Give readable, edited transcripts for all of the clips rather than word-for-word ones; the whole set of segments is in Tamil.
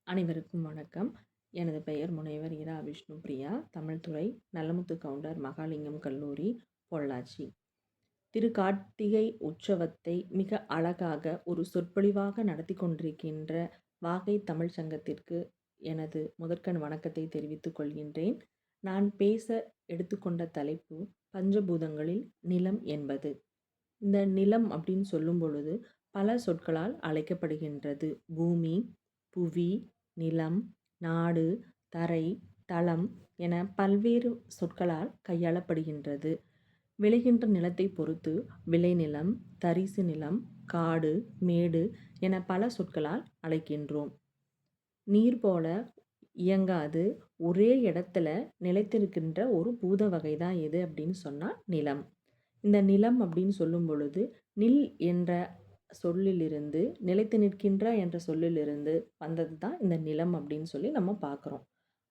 அனைவருக்கும் வணக்கம். எனது பெயர் முனைவர் இரா விஷ்ணுபிரியா. தமிழ் துறை நல்லமுத்து கவுண்டர் மகாலிங்கம் கல்லூரி, பொள்ளாச்சி. திரு கார்த்திகை உற்சவத்தை மிக அழகாக ஒரு சொற்பொழிவாக நடத்தி கொண்டிருக்கின்ற வாகை தமிழ் சங்கத்திற்கு எனது முதற்கண் வணக்கத்தை தெரிவித்துக் கொள்கின்றேன். நான் பேச எடுத்துக்கொண்ட தலைப்பு பஞ்சபூதங்களில் நிலம் என்பது. இந்த நிலம் அப்படின்னு சொல்லும் பொழுது பல சொற்களால் அழைக்கப்படுகின்றது. பூமி, புவி, நிலம், நாடு, தரை, தளம் என பல்வேறு சொற்களால் கையாளப்படுகின்றது. விளைகின்ற நிலத்தை பொறுத்து விளைநிலம், தரிசு நிலம், காடு, மேடு என பல சொற்களால் அழைக்கின்றோம். நீர் போல இயங்காது ஒரே இடத்துல நிலைத்திருக்கின்ற ஒரு பூத வகை தான் எது அப்படின்னு சொன்னால் நிலம். இந்த நிலம் அப்படின்னு சொல்லும் பொழுது நில் என்ற சொல்லிலிருந்து நிலைத்து நிற்கின்ற என்ற சொல்லிலிருந்து வந்தது தான் இந்த நிலம் அப்படின்னு சொல்லி நம்ம பார்க்குறோம்.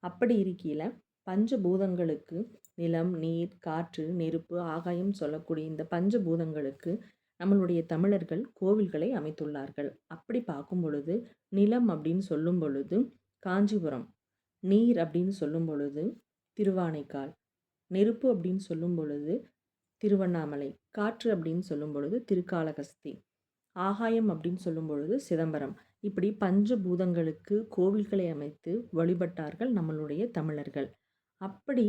அப்படி இருக்கையில் பஞ்சபூதங்களுக்கு நிலம், நீர், காற்று, நெருப்பு, ஆகாயம் சொல்லக்கூடிய இந்த பஞ்சபூதங்களுக்கு நம்மளுடைய தமிழர்கள் கோவில்களை அமைத்துள்ளார்கள். அப்படி பார்க்கும் பொழுது நிலம் அப்படின்னு சொல்லும் பொழுது காஞ்சிபுரம், நீர் அப்படின்னு சொல்லும் பொழுது திருவானைக்கால், நெருப்பு அப்படின்னு சொல்லும் பொழுது திருவண்ணாமலை, காற்று அப்படின்னு சொல்லும் பொழுது திருக்காளகஸ்தி, ஆகாயம் அப்படின்னு சொல்லும் பொழுது சிதம்பரம். இப்படி பஞ்சபூதங்களுக்கு கோவில்களை அமைத்து வழிபட்டார்கள் நம்மளுடைய தமிழர்கள். அப்படி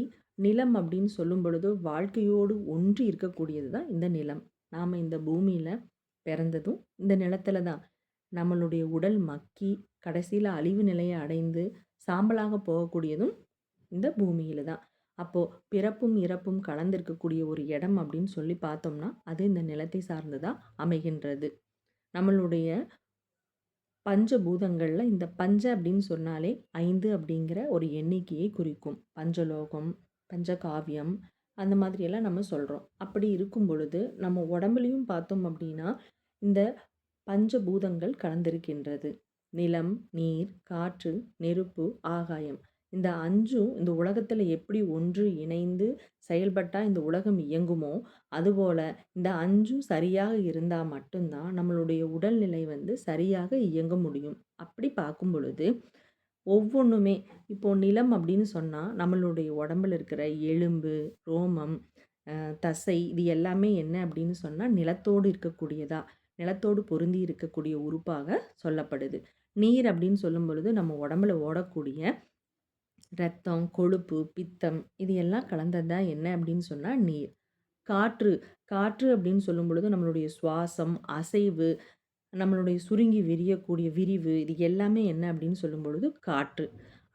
நிலம் அப்படின்னு சொல்லும் பொழுது வாழ்க்கையோடு ஒன்றி இருக்கக்கூடியது தான் இந்த நிலம். நாம் இந்த பூமியில் பிறந்ததும் இந்த நிலத்துல தான். நம்மளுடைய உடல் மக்கி கடைசியில் அழிவு நிலையை அடைந்து சாம்பலாக போகக்கூடியதும் இந்த பூமியில தான். அப்போது பிறப்பும் இறப்பும் கலந்திருக்கக்கூடிய ஒரு இடம் அப்படின்னு சொல்லி பார்த்தோம்னா அது இந்த நிலத்தை சார்ந்துதான் அமைகின்றது. நம்மளுடைய பஞ்சபூதங்களில் இந்த பஞ்ச அப்படின்னு சொன்னாலே 5 அப்படிங்கிற ஒரு எண்ணிக்கையை குறிக்கும். பஞ்சலோகம், பஞ்சகாவியம் அந்த மாதிரியெல்லாம் நம்ம சொல்கிறோம். அப்படி இருக்கும் பொழுது நம்ம உடம்புலையும் பார்த்தோம் அப்படின்னா இந்த பஞ்சபூதங்கள் கலந்திருக்கின்றது. நிலம், நீர், காற்று, நெருப்பு, ஆகாயம். இந்த 5ம் இந்த உலகத்தில் எப்படி ஒன்று இணைந்து செயல்பட்டால் இந்த உலகம் இயங்குமோ அதுபோல் இந்த 5ம் சரியாக இருந்தால் மட்டும்தான் நம்மளுடைய உடல்நிலை சரியாக இயங்க முடியும். அப்படி பார்க்கும் பொழுது ஒவ்வொன்றுமே இப்போது நிலம் அப்படின்னு சொன்னால் நம்மளுடைய உடம்புல இருக்கிற எலும்பு, ரோமம், தசை இது எல்லாமே என்ன அப்படின்னு சொன்னால் நிலத்தோடு இருக்கக்கூடியதா, நிலத்தோடு பொருந்தி இருக்கக்கூடிய உறுப்பாக சொல்லப்படுது. நீர் அப்படின்னு சொல்லும் பொழுது நம்ம உடம்புல ஓடக்கூடிய இரத்தம், கொழுப்பு, பித்தம் இது எல்லாம் கலந்தது தான் என்ன அப்படின்னு சொன்னால் நீர். காற்று, காற்று அப்படின்னு சொல்லும் பொழுது நம்மளுடைய சுவாசம், அசைவு, நம்மளுடைய சுருங்கி விரியக்கூடிய விரிவு இது எல்லாமே என்ன அப்படின்னு சொல்லும் பொழுது காற்று.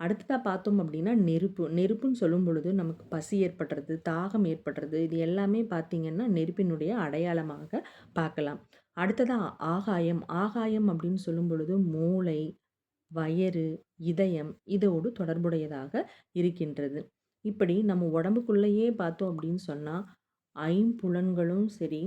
அடுத்ததாக பார்த்தோம் அப்படின்னா நெருப்பு. நெருப்புன்னு சொல்லும் பொழுது நமக்கு பசி ஏற்படுறது, தாகம் ஏற்படுறது இது எல்லாமே பார்த்திங்கன்னா நெருப்பினுடைய அடையாளமாக பார்க்கலாம். அடுத்ததாக ஆகாயம். ஆகாயம் அப்படின்னு சொல்லும் பொழுது மூளை, வயிறு, இதயம் இதோடு தொடர்புடையதாக இருக்கின்றது. இப்படி நம்ம உடம்புக்குள்ளேயே பார்த்தோம் அப்படின்னு சொன்னால் ஐம்புலன்களும் சரி,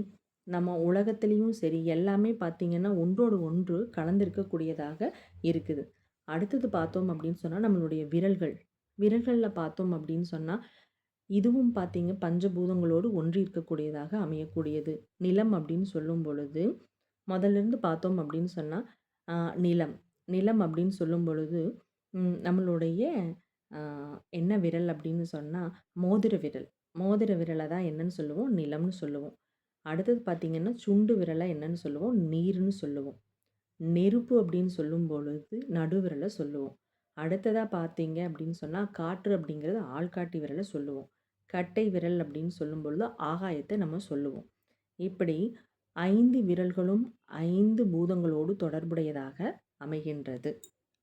நம்ம உலகத்துலேயும் சரி எல்லாமே பார்த்திங்கன்னா ஒன்றோடு ஒன்று கலந்திருக்கக்கூடியதாக இருக்குது. அடுத்தது பார்த்தோம் அப்படின்னு சொன்னால் நம்மளுடைய விரல்கள். விரல்களில் பார்த்தோம் அப்படின்னு சொன்னால் இதுவும் பார்த்திங்க பஞ்சபூதங்களோடு ஒன்றி இருக்கக்கூடியதாக அமையக்கூடியது. நிலம் அப்படின்னு சொல்லும் பொழுது முதல்லேருந்து பார்த்தோம் அப்படின்னு சொன்னால் நிலம். நிலம் அப்படின்னு சொல்லும் பொழுது நம்மளுடைய என்ன விரல் அப்படின்னு சொன்னால் மோதிர விரல். மோதிர விரலை தான் என்னன்னு சொல்லுவோம், நிலம்னு சொல்லுவோம். அடுத்தது பார்த்திங்கன்னா சுண்டு விரலை என்னன்னு சொல்லுவோம், நீர்னு சொல்லுவோம். நெருப்பு அப்படின்னு சொல்லும் பொழுது நடுவிரலை சொல்லுவோம். அடுத்ததாக பார்த்தீங்க அப்படின்னு சொன்னால் காற்று அப்படிங்கிறது ஆள்காட்டி விரலை சொல்லுவோம். கட்டை விரல் அப்படின்னு சொல்லும் பொழுது ஆகாயத்தை நம்ம சொல்லுவோம். இப்படி 5 விரல்களும் 5 பூதங்களோடு தொடர்புடையதாக அமைகின்றது.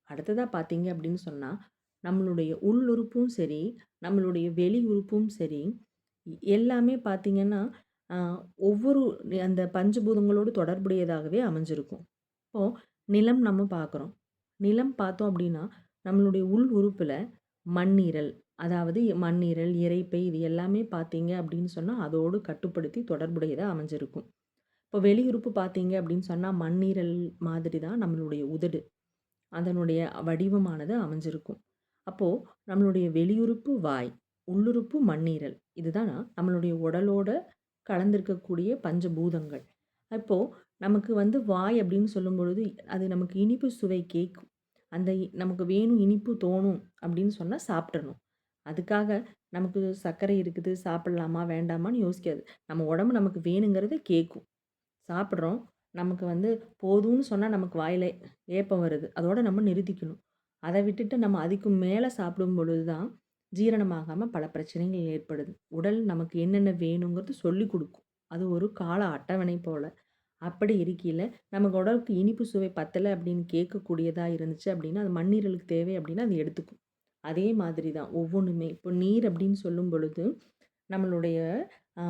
அடுத்ததாக பார்த்தீங்க அப்படின்னு சொன்னால் நம்மளுடைய உள்ளுறுப்பும் சரி, நம்மளுடைய வெளி உறுப்பும் சரி எல்லாமே பார்த்திங்கன்னா ஒவ்வொரு அந்த பஞ்சபூதங்களோடு தொடர்புடையதாகவே அமைஞ்சிருக்கும். இப்போது நிலம் நம்ம பார்க்குறோம். நிலம் பார்த்தோம் அப்படின்னா நம்மளுடைய உள் உறுப்பில் மண்ணீரல், அதாவது மண்ணீரல், இரைப்பை இது எல்லாமே பார்த்தீங்க அப்படின்னு சொன்னால் அதோடு கட்டுப்படுத்தி தொடர்புடையதாக அமைஞ்சிருக்கும். இப்போ வெளியுறுப்பு பார்த்தீங்க அப்படின்னு சொன்னால் மண்ணீரல் மாதிரி தான் நம்மளுடைய உதடு, அதனுடைய வடிவமானது அமைஞ்சிருக்கும். அப்போது நம்மளுடைய வெளியுறுப்பு வாய், உள்ளுறுப்பு மண்ணீரல் இதுதான் நம்மளுடைய உடலோட கலந்திருக்கக்கூடிய பஞ்சபூதங்கள். அப்போது நமக்கு வாய் அப்படின்னு சொல்லும் பொழுது அது நமக்கு இனிப்பு சுவை கேட்கும். அந்த நமக்கு வேணும் இனிப்பு தோணும் அப்படின்னு சொன்னா சாப்பிட்றணும். அதுக்காக நமக்கு சர்க்கரை இருக்குது சாப்பிடலாமா வேண்டாமான்னு யோசிக்காது. நம்ம உடம்பு நமக்கு வேணுங்கிறத கேட்கும். சாப்பிட்றோம். நமக்கு போதும்ன்னு சொன்னா நமக்கு வாயில ஏப்பம் வருது. அதோட நம்ம நிறுத்திக்கணும். அத விட்டுட்டு நம்ம அதுக்கு மேல சாப்பிடும் பொழுது தான் ஜீரணமாகாம பல பிரச்சனைகள் ஏற்படுது. உடல் நமக்கு என்னென்ன வேணுங்கிறது சொல்லிக் குடுக்கும். அது ஒரு கால அட்டவணை போல. அப்படி இருக்கையில, நமக்கு உடலுக்கு இனிப்பு சுவை பத்தல அப்படின்னு கேட்கக்கூடியதா இருந்துச்சு அப்படின்னா, அது மண்ணீரலுக்கு தேவை அப்படின்னா, அது எடுத்துக்கும். அதே மாதிரி தான் ஒவ்வொன்னுமே. இப்போ நீர் அப்படின்னு சொல்லும் பொழுது, நம்மளுடைய அ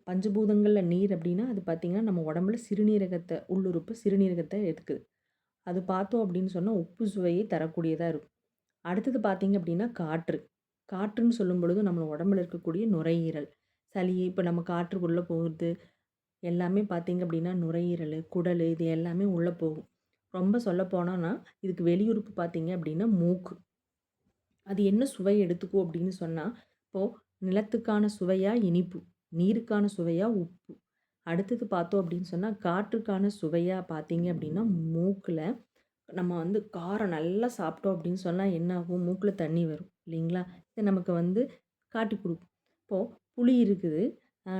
பஞ்சபூதங்கள்ல நீர் அப்படின்னா, அது பார்த்தீங்கன்னா, நம்ம உடம்புல சிறுநீரகத்த உள்ளுறுப்பு சிறுநீரகத்த எடுக்குது. அது பார்த்தோம் அப்படின்னு சொன்னா, உப்பு சுவையை தரக்கூடியதா இருக்கும். அடுத்தது பார்த்தீங்க அப்படின்னா, காற்று. காற்றுன்னு சொல்லும்பொழுது, நம்ம உடம்புல இருக்கக்கூடிய நுரையீரல், சளி இப்ப நம்ம காற்று உள்ள போகுது. எல்லாமே பார்த்தீங்க அப்படின்னா, நுரையீரலு, குடலு இது எல்லாமே உள்ள போகும். ரொம்ப சொல்லப்போனோம்னா, இதுக்கு வெளியுறுப்பு பார்த்தீங்க அப்படின்னா, மூக்கு. அது என்ன சுவை எடுத்துக்கும் அப்படின்னு சொன்னா, இப்போ நிலத்துக்கான சுவையா இனிப்பு, நீருக்கான சுவையா உப்பு. அடுத்தது பார்த்தோம் அப்படின்னு சொன்னா, காற்றுக்கான சுவையா பார்த்தீங்க அப்படின்னா, மூக்குல நம்ம காரம் நல்லா சாப்பிட்டோம் அப்படின்னு சொன்னா என்ன ஆகும்? மூக்குல தண்ணி வரும் இல்லைங்களா? இது நமக்கு காட்டிக் குடுக்கும். இப்போ புளி இருக்குது.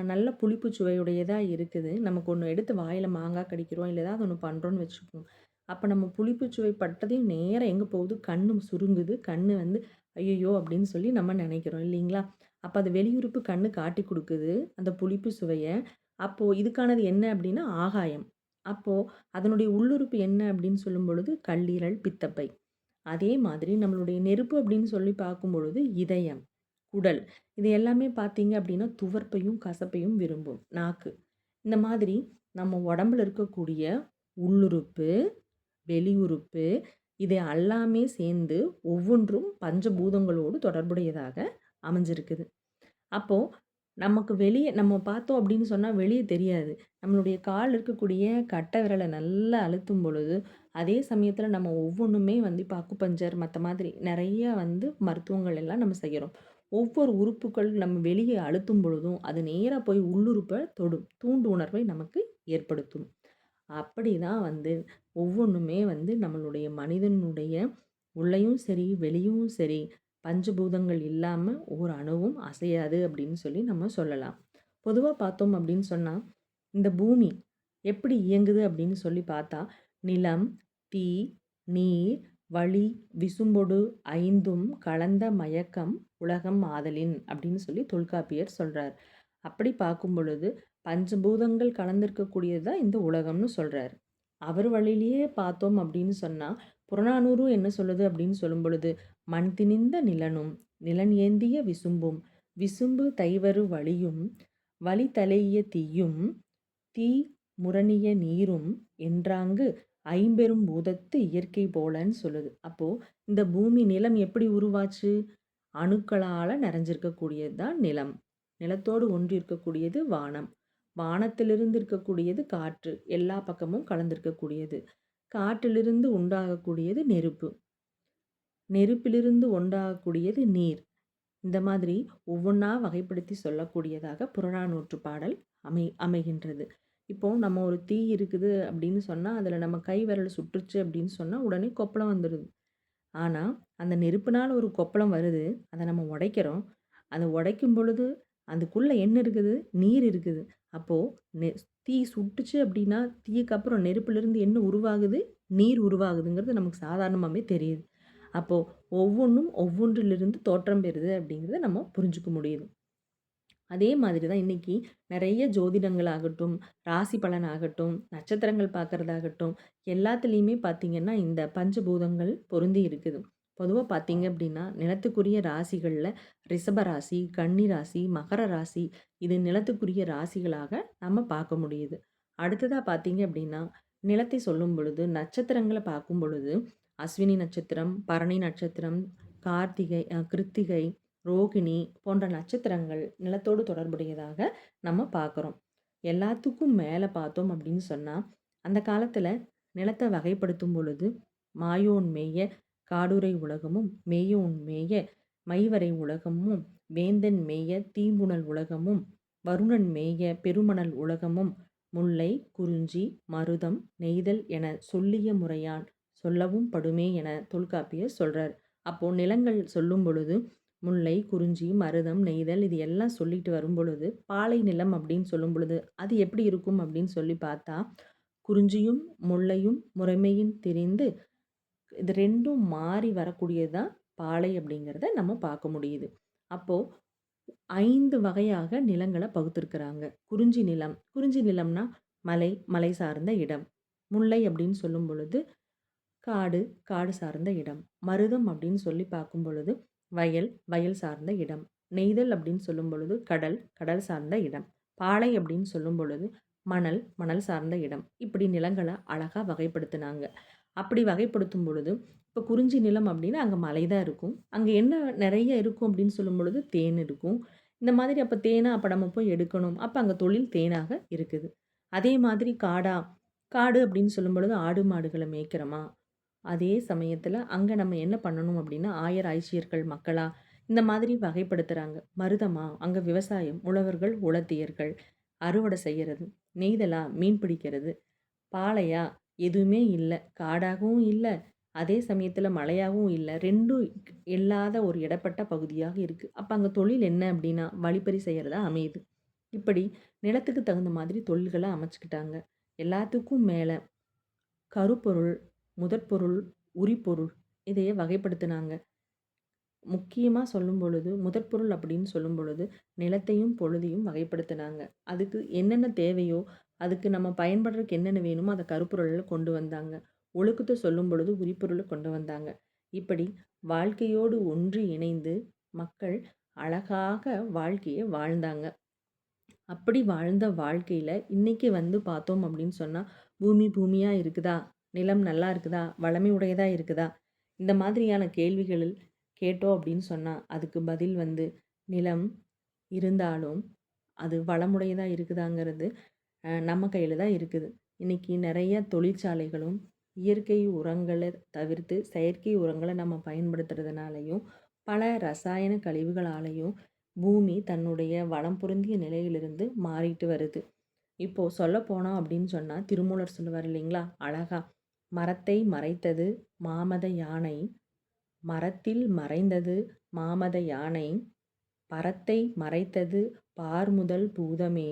நல்ல புளிப்பு சுவையுடையதா இருக்குது. நமக்கு ஒண்ணு எடுத்து வாயில மாங்கா கடிக்கிறோம், இல்ல ஏதாவது ஒண்ணு பண்றோம்னு வச்சுக்கோங்க. அப்ப நம்ம புளிப்பு சுவை பட்டதையும் நேரா எங்க போகுது? கண்ணு சுருங்குது. கண்ணு "ஐயய்யோ!" அப்படின்னு சொல்லி நம்ம நெனைக்கிறோம் இல்லைங்களா? அப்ப அது வெளியுறுப்பு கண்ணு காட்டிக் குடுக்குது, அந்த புளிப்பு சுவைய. அப்போ இதுக்கானது என்ன அப்படின்னா, ஆகாயம். அப்போ அதனுடைய உள்ளுறுப்பு என்ன அப்படின்னு சொல்லும் பொழுது, கல்லீரல், பித்தப்பை. அதே மாதிரி நம்மளுடைய நெருப்பு அப்படின்னு சொல்லி பார்க்கும்பொழுது, இதயம், குடல். இது எல்லாமே பார்த்தீங்க அப்படின்னா, துவர்ப்பையும், கசப்பையும் விரும்பும். நாக்கு. இந்த மாதிரி நம்ம உடம்புல இருக்கக்கூடிய உள்ளுறுப்பு, வெளியுறுப்பு இது எல்லாமே சேர்ந்து ஒவ்வொன்றும் பஞ்சபூதங்களோடு தொடர்புடையதாக அமைஞ்சிருக்குது. அப்போ நமக்கு வெளிய நம்ம பார்த்தோம் அப்படின்னு சொன்னா வெளிய தெரியாது. நம்மளுடைய கால் இருக்கக்கூடிய கட்டை விரல நல்லா அழுத்தும் பொழுது, அதே சமயத்தில நம்ம ஒவ்வொன்னுமே இப்ப அக்குபஞ்சர் மத்த மாதிரி நெறைய மருத்துவங்கள் எல்லாம் நம்ம செய்றோம். ஒவ்வொரு உறுப்புகள் நம்ம வெளிய அழுத்தும் பொழுதும், அது நேரா போய் உள்ளுறுப்ப தொடும். தூண்டு உணர்வை நமக்கு ஏற்படுத்தும். அப்படிதான் ஒவ்வொன்னுமே நம்மளுடைய மனிதனுடைய உள்ளயும் சரி, வெளியும் சரி, பஞ்சபூதங்கள் இல்லாம ஒரு அணுவும் அசையாது அப்படின்னு சொல்லி நம்ம சொல்லலாம். பொதுவா பார்த்தோம் அப்படின்னு சொன்னா, இந்த பூமி எப்படி இயங்குது அப்படின்னு சொல்லி பார்த்தா, நிலம், தீ, நீர், வளி, விசும்பொடு ஐந்தும் கலந்த மயக்கம் உலகம் ஆதலின் அப்படின்னு சொல்லி தொல்காப்பியர் சொல்றார். அப்படி பார்க்கும் பொழுது, பஞ்சபூதங்கள் கலந்திருக்கக்கூடியது தான் இந்த உலகம்னு சொல்றாரு. அவர் வழியிலேயே பார்த்தோம் அப்படின்னு சொன்னா, புறநானூறு என்ன சொல்லுது அப்படின்னு சொல்லும் பொழுது, "மண் திணிந்த நிலனும், நிலன் ஏந்திய விசும்பும், விசும்பு தைவரு வளியும், வளி தழீஇய தீயும், தீ முரணிய நீரும் என்றாங்கு ஐம்பெரும் பூதத்து இயற்கை போலன்னு" சொல்லுது. அப்போ இந்த பூமி, நிலம் எப்படி உருவாச்சு? அணுக்களால நிறைஞ்சிருக்கக்கூடியது தான் நிலம். நிலத்தோடு ஒன்றி இருக்கக்கூடியது வானம். வானத்திலிருந்து இருக்கக்கூடியது காற்று. எல்லா பக்கமும் கலந்திருக்கக்கூடியது. காற்றிலிருந்து உண்டாகக்கூடியது நெருப்பு. நெருப்பிலிருந்து உண்டாகக்கூடியது நீர். இந்த மாதிரி ஒவ்வொன்னா வகைப்படுத்தி சொல்லக்கூடியதாக புறநானூற்று பாடல் அமைகின்றது. இப்போ நம்ம ஒரு தீ இருக்குது அப்படின்னு சொன்னா, அதுல நம்ம கை விரல் சுட்டுச்சு அப்படின்னு சொன்னா, உடனே கொப்பளம் வந்துருது. ஆனா, அந்த நெருப்புனால ஒரு கொப்பளம் வருது. அத நம்ம உடைக்கிறோம். அத உடைக்கும் பொழுது, அதுக்குள்ள என்ன இருக்குது? நீர் இருக்குது. அப்போ நெ தீ சுட்டுச்சு அப்படின்னா, தீக்கு அப்புறம் நெருப்புலேருந்து என்ன உருவாகுது? நீர் உருவாகுதுங்கிறது நமக்கு சாதாரணமாவே தெரியுது. அப்போ ஒவ்வொன்னும் ஒவ்வொன்றிலிருந்து தோற்றம் பெறுது அப்படிங்கிறத நம்ம புரிஞ்சுக்க முடியுது. அதே மாதிரி தான் இன்னைக்கு நெறைய ஜோதிடங்கள் ஆகட்டும், ராசி பலன் ஆகட்டும், நட்சத்திரங்கள் பார்க்கறதாகட்டும், எல்லாத்துலயுமே பார்த்தீங்கன்னா, இந்த பஞ்சபூதங்கள் பொருந்தி இருக்குது. பொதுவா பார்த்தீங்க அப்படின்னா, நிலத்துக்குரிய ராசிகள்ல ரிஷப ராசி, கன்னி ராசி, மகர ராசி இது நிலத்துக்குரிய ராசிகளாக நம்ம பார்க்க முடியுது. அடுத்ததா பார்த்தீங்க அப்படின்னா, நிலத்தை சொல்லும் பொழுது, நட்சத்திரங்கள பார்க்கும் பொழுது, அஸ்வினி நட்சத்திரம், பரணி நட்சத்திரம், கிருத்திகை, ரோகிணி போன்ற நட்சத்திரங்கள் நிலத்தோடு தொடர்புடையதாக நம்ம பார்க்குறோம். எல்லாத்துக்கும் மேலே பார்த்தோம் அப்படின்னு சொன்னா, அந்த காலத்துல நிலத்த வகைப்படுத்தும் பொழுது, மாயோன் மேய காடுறை உலகமும், மேயோன் மேய மைவரை உலகமும், வேந்தன் மேய தீம்புனல் உலகமும், வருணன் மேய பெருமணல் உலகமும், முல்லை, குறிஞ்சி, மருதம், நெய்தல் என சொல்லிய முறையான் சொல்லவும் படுமே என தொல்காப்பியர் சொல்றார். அப்போ நிலங்கள் சொல்லும் பொழுது முல்லை, குறிஞ்சி, மருதம், நெய்தல் இது எல்லாம் சொல்லிட்டு வரும்பொழுது, பாலை நிலம் அப்படின்னு சொல்லும் பொழுது, அது எப்படி இருக்கும் அப்படின்னு சொல்லி பார்த்தா, குறிஞ்சியும், முல்லையும் முறைமையின் திரிந்து இது 2ம் மாறி வரக்கூடியது தான் பாலை அப்படிங்கிறத நம்ம பார்க்க முடியுது. அப்போ 5 வகையாக நிலங்கள பகுத்திருக்கிறாங்க. குறிஞ்சி நிலம். குறிஞ்சி நிலம்னா மலை, மலை சார்ந்த இடம். முல்லை அப்படின்னு சொல்லும் பொழுது காடு, காடு சார்ந்த இடம். மருதம் அப்படின்னு சொல்லி பார்க்கும் பொழுது வயல், வயல் சார்ந்த இடம். நெய்தல் அப்படின்னு சொல்லும் பொழுது கடல், கடல் சார்ந்த இடம். பாலை அப்படின்னு சொல்லும் பொழுது மணல், மணல் சார்ந்த இடம். இப்படி நிலங்கள அழகா வகைப்படுத்துனாங்க. அப்படி வகைப்படுத்தும் பொழுது, இப்போ குறிஞ்சி நிலம் அப்படின்னா அங்க மலை தான் இருக்கும். அங்க என்ன நெறைய இருக்கும் அப்படின்னு சொல்லும் பொழுது தேன் இருக்கும். இந்த மாதிரி அப்ப தேனா அப்ப நம்ம போய் எடுக்கணும். அப்ப அங்க தொழில் தேனாக இருக்குது. அதே மாதிரி காடா, காடு அப்படின்னு சொல்லும் பொழுது ஆடு, மாடுகள மேய்க்கிறோமா, அதே சமயத்துல அங்க நம்ம என்ன பண்ணணும் அப்படின்னா, ஆயர், ஆய்ச்சியர்கள் மக்களா, இந்த மாதிரி வகைப்படுத்துறாங்க. மருதமா, அங்க விவசாயம், உழவர்கள், உழத்தியர்கள், அறுவடை செய்யறது. நெய்தலா, மீன் பிடிக்கிறது. பாலையா, எதுவுமே இல்ல. காடாகவும் இல்ல, அதே சமயத்துல மலையாவும் இல்ல. 2ம் இல்லாத ஒரு இடைப்பட்ட பகுதியாக இருக்கு. அப்ப அங்க தொழில் என்ன அப்படின்னா, வழிப்பறி செய்யறதா அமையுது. இப்படி நிலத்துக்கு தகுந்த மாதிரி தொழில்கள அமைச்சுக்கிட்டாங்க. எல்லாத்துக்கும் மேல கருப்பொருள், முதற்பொருள், உரிப்பொருள் இதைய வகைப்படுத்துனாங்க. முக்கியமா சொல்லும் பொழுது, முதற்பொருள் அப்படின்னு சொல்லும் பொழுது, நிலத்தையும், பொழுதையும் வகைப்படுத்துனாங்க. அதுக்கு என்னென்ன தேவையோ, அதுக்கு நம்ம பயன்படுறதுக்கு என்னென்ன வேணுமோ, அத கருப்பொருள்ல கொண்டு வந்தாங்க. ஒழுக்கத்த சொல்லும் பொழுது உரிப்பொருள கொண்டு வந்தாங்க. இப்படி வாழ்க்கையோடு ஒன்றி இணைந்து மக்கள் அழகாக வாழ்க்கைய வாழ்ந்தாங்க. அப்படி வாழ்ந்த வாழ்க்கையில, இன்னைக்கு வந்து பார்த்தோம் அப்படின்னு சொன்னா, பூமி பூமியா இருக்குதா? நிலம் நல்லா இருக்குதா? வளமை உடையதா இருக்குதா? இந்த மாதிரியான கேள்விகள் கேட்டோம் அப்படின்னு சொன்னா, அதுக்கு பதில் வந்து நிலம் இருந்தாலும், அது வளமுடையதா இருக்குதாங்கிறது நம்ம கையில தான் இருக்குது. இன்னைக்கு நெறைய தொழிற்சாலைகளும், இயற்கை உரங்கள தவிர்த்து செயற்கை உரங்கள நம்ம பயன்படுத்துறதுனாலயும், பல ரசாயன கழிவுகளாலயும் பூமி தன்னுடைய வளம் பொருந்திய நிலையிலிருந்து மாறிட்டு வருது. இப்போ சொல்லப்போனோம் அப்படின்னு சொன்னா, திருமூலர் சொல்லுவார் இல்லைங்களா? அழகா, "மரத்தை மறைத்தது மாமத யானை, மரத்தில் மறைந்தது மாமத யானை, பரத்தை மறைத்தது பார்முதல் பூதமே,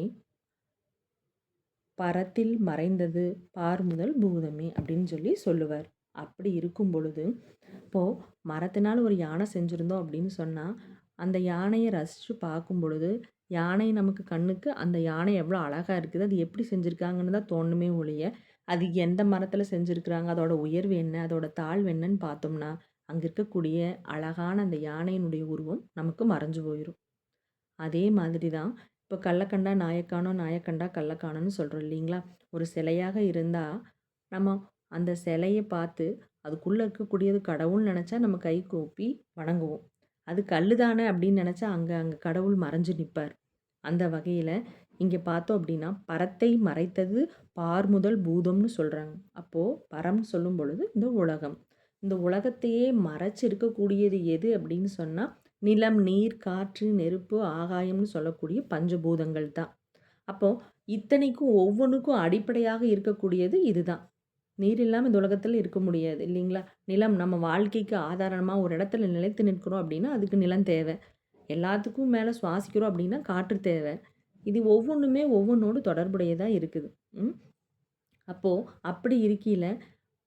பரத்தில் மறைந்தது பார்முதல் பூதமே" அப்படின்னு சொல்லி சொல்லுவார். அப்படி இருக்கும் பொழுது, இப்போ மரத்தினால ஒரு யானை செஞ்சிருந்தோம் அப்படின்னு சொன்னா, அந்த யானைய ரசிச்சு பார்க்கும் பொழுது, யானை நமக்கு கண்ணுக்கு அந்த யானை எவ்வளோ அழகா இருக்குது. அது எப்படி செஞ்சிருக்காங்கன்னு தான் தோணுமே ஒழிய, அது எந்த மரத்தில செஞ்சிருக்கிறாங்க, அதோட உயர்வு என்ன, அதோட தாழ்வு என்னன்னு பார்த்தோம்னா, அங்க இருக்கக்கூடிய அழகான அந்த யானையினுடைய உருவம் நமக்கு மறைஞ்சு போயிரும். அதே மாதிரி தான் இப்போ "கல்ல கண்டா நாய காணோம், நாய கண்டா கல்ல காணோம்னு" சொல்றோம் இல்லைங்களா? ஒரு சிலையாக இருந்தா, நம்ம அந்த சிலைய பார்த்து, அதுக்குள்ள இருக்கக்கூடியது கடவுள்னு நெனச்சா நம்ம கை கூப்பி வணங்குவோம். அது கல்லு தானே அப்படின்னு நெனச்சா, அங்க அங்க கடவுள் மறைஞ்சு நிப்பார். அந்த வகையில இங்க பார்த்தோம் அப்படின்னா, "பரத்தை மறைத்தது பார்முதல் பூதம்னு" சொல்றாங்க. அப்போ பரம்னு சொல்லும் பொழுது இந்த உலகம். இந்த உலகத்தையே மறைச்சு இருக்கக்கூடியது எது அப்படின்னு சொன்னா, நிலம், நீர், காற்று, நெருப்பு, ஆகாயம்னு சொல்லக்கூடிய பஞ்சபூதங்கள் தான். அப்போ இத்தனைக்கும் ஒவ்வொன்னுக்கும் அடிப்படையாக இருக்கக்கூடியது இதுதான். நீர் இல்லாம இந்த உலகத்துல இருக்க முடியாது இல்லைங்களா? நிலம் நம்ம வாழ்க்கைக்கு ஆதாரமா ஒரு இடத்துல நிலைத்து நிற்கிறோம் அப்படின்னா, அதுக்கு நிலம் தேவை. எல்லாத்துக்கும் மேல சுவாசிக்கிறோம் அப்படின்னா காற்று தேவை. இது ஒவ்வொன்னுமே ஒவ்வொன்னோடு தொடர்புடையதா இருக்குது. ம். அப்போ அப்படி இருக்கையில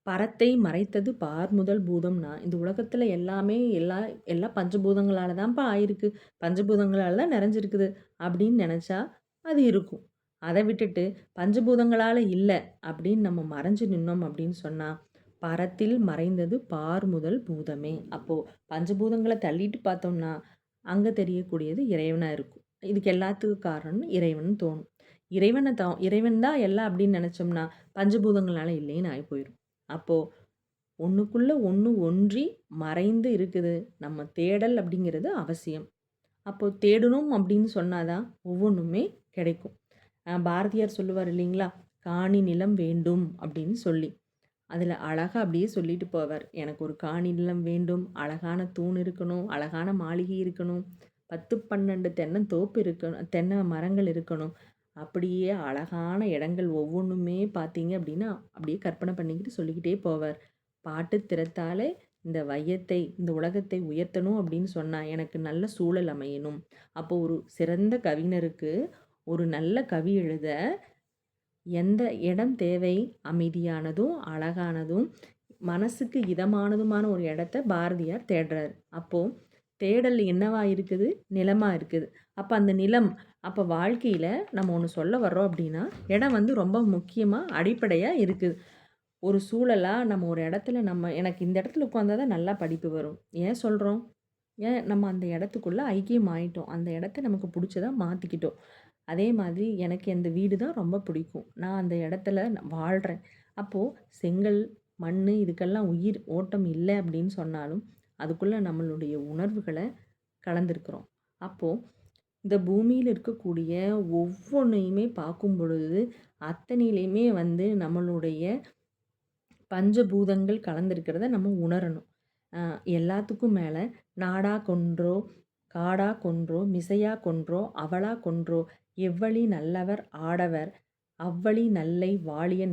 பரத்தை மறைத்தது பார்முதல் பூதம்னா, இந்த உலகத்துல எல்லாமே எல்லாம் பஞ்சபூதங்களால தான்ப்பா ஆயிருக்கு. பஞ்சபூதங்களால தான் நிறைஞ்சிருக்குது அப்படின்னு நெனச்சா, அது இருக்கும். அத விட்டுட்டு பஞ்சபூதங்களால இல்ல அப்படின்னு நம்ம மறைஞ்சு நின்னோம் அப்படின்னு சொன்னா, பரத்தில் மறைந்தது பார்முதல் பூதமே. அப்போ பஞ்சபூதங்கள தள்ளிட்டு பார்த்தோம்னா, அங்க தெரியக்கூடியது இறைவனா இருக்கும். இதுக்கு எல்லாத்துக்கும் காரணம் இறைவன்னு தோணும். இறைவன் தான் எல்லாம் அப்படின்னு நெனச்சோம்னா, பஞ்சபூதங்களால இல்லைன்னு ஆயி போயிரும். அப்போ ஒண்ணுக்குள்ள ஒண்ணு ஒன்றி மறைந்து இருக்குது. நம்ம தேடல் அப்படிங்கிறது அவசியம். அப்போ தேடணும் அப்படின்னு சொன்னா தான் ஒவ்வொன்னுமே கிடைக்கும். பாரதியார் சொல்லுவார் இல்லைங்களா? "காணி நிலம் வேண்டும்" அப்படின்னு சொல்லி. அதில அழகா அப்படியே சொல்லிட்டு போவார். "எனக்கு ஒரு காணி நிலம் வேண்டும், அழகான தூண் இருக்கணும், அழகான மாளிகை இருக்கணும், 10, 12 தென்னந்தோப்பு இருக்கணும், தென்னை மரங்கள் இருக்கணும்." அப்படியே அழகான இடங்கள் ஒவ்வொன்னுமே பார்த்தீங்க அப்படின்னா, அப்படியே கற்பனை பண்ணிக்கிட்டு சொல்லிக்கிட்டே போவார். பாட்டு திறத்தாலே இந்த வையத்தை, இந்த உலகத்தை உயர்த்தணும் அப்படின்னு சொன்னா, எனக்கு நல்ல சூழல் அமையணும். அப்போ ஒரு சிறந்த கவிஞருக்கு ஒரு நல்ல கவி எழுத எந்த இடம் தேவை? அமைதியானதும், அழகானதும், மனசுக்கு இதமானதுமான ஒரு இடத்த பாரதியார் தேடுறாரு. அப்போ தேடல் என்னவா இருக்குது? நிலமா இருக்குது. அப்ப அந்த நிலம் அப்ப வாழ்க்கையில நம்ம ஒண்ணு சொல்ல வர்றோம் அப்படின்னா, இடம் வந்து ரொம்ப முக்கியமா, அடிப்படையா இருக்குது. ஒரு சூழலா நம்ம ஒரு இடத்துல எனக்கு இந்த இடத்துல உட்கார்ந்தா தான் நல்லா படிப்பு வரும். ஏன் சொல்றோம்? ஏன் நம்ம அந்த இடத்துக்குள்ள ஐக்கியம் ஆயிட்டோம். அந்த இடத்த நமக்கு புடிச்சதா மாத்திக்கிட்டோம். அதே மாதிரி எனக்கு இந்த வீடு தான் ரொம்ப பிடிக்கும். நான் அந்த இடத்துல வாழ்றேன். அப்போ செங்கல், மண்ணு இதுக்கெல்லாம் உயிர் ஓட்டம் இல்ல அப்படின்னு சொன்னாலும், அதுக்குள்ள நம்மளுடைய உணர்வுகள கலந்திருக்கிறோம். அப்போ இந்த பூமியில இருக்கக்கூடிய ஒவ்வொன்னையுமே பார்க்கும் பொழுது, அத்தனையிலயுமே வந்து நம்மளுடைய பஞ்சபூதங்கள் கலந்திருக்கிறத நம்ம உணரணும். அ எல்லாத்துக்கும் மேல நாடா கொன்றோ, காடா கொன்றோ, மிசையா கொன்றோ, அவலா கொன்றோ, எவ்வழி நல்லவர் ஆடவர், அவ்வழி நல்லை வாழிய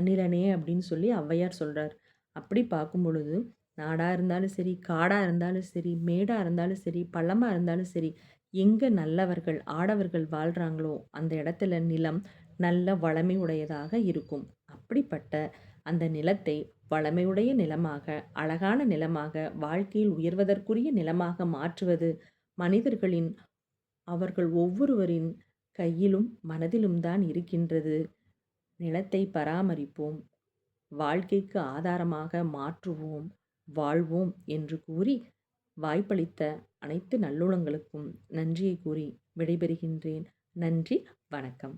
நிலனே அப்படின்னு சொல்லி ஔவையார் சொல்றார். அப்படி பார்க்கும் பொழுது, நாடா இருந்தாலும் சரி, காடா இருந்தாலும் சரி, மேடா இருந்தாலும் சரி, பள்ளமா இருந்தாலும் சரி, எங்க நல்லவர்கள், ஆடவர்கள் வாழ்றாங்களோ, அந்த இடத்துல நிலம் நல்ல வளமை உடையதாக இருக்கும். அப்படிப்பட்ட அந்த நிலத்தை வளமையுடைய நிலமாக, அழகான நிலமாக, வாழ்க்கையில் உயர்வதற்குரிய நிலமாக மாற்றுவது மனிதர்களின் அவர்கள் ஒவ்வொருவரின் கையிலும், மனதிலும் தான் இருக்கின்றது. நிலத்தை பராமரிப்போம், வாழ்க்கைக்கு ஆதாரமாக மாற்றுவோம், வாழ்வோம் என்று கூறி, வாய்ப்பளித்த அனைத்து நல்லுள்ளங்களுக்கும் நன்றியை கூறி விடைபெறுகின்றேன். நன்றி, வணக்கம்.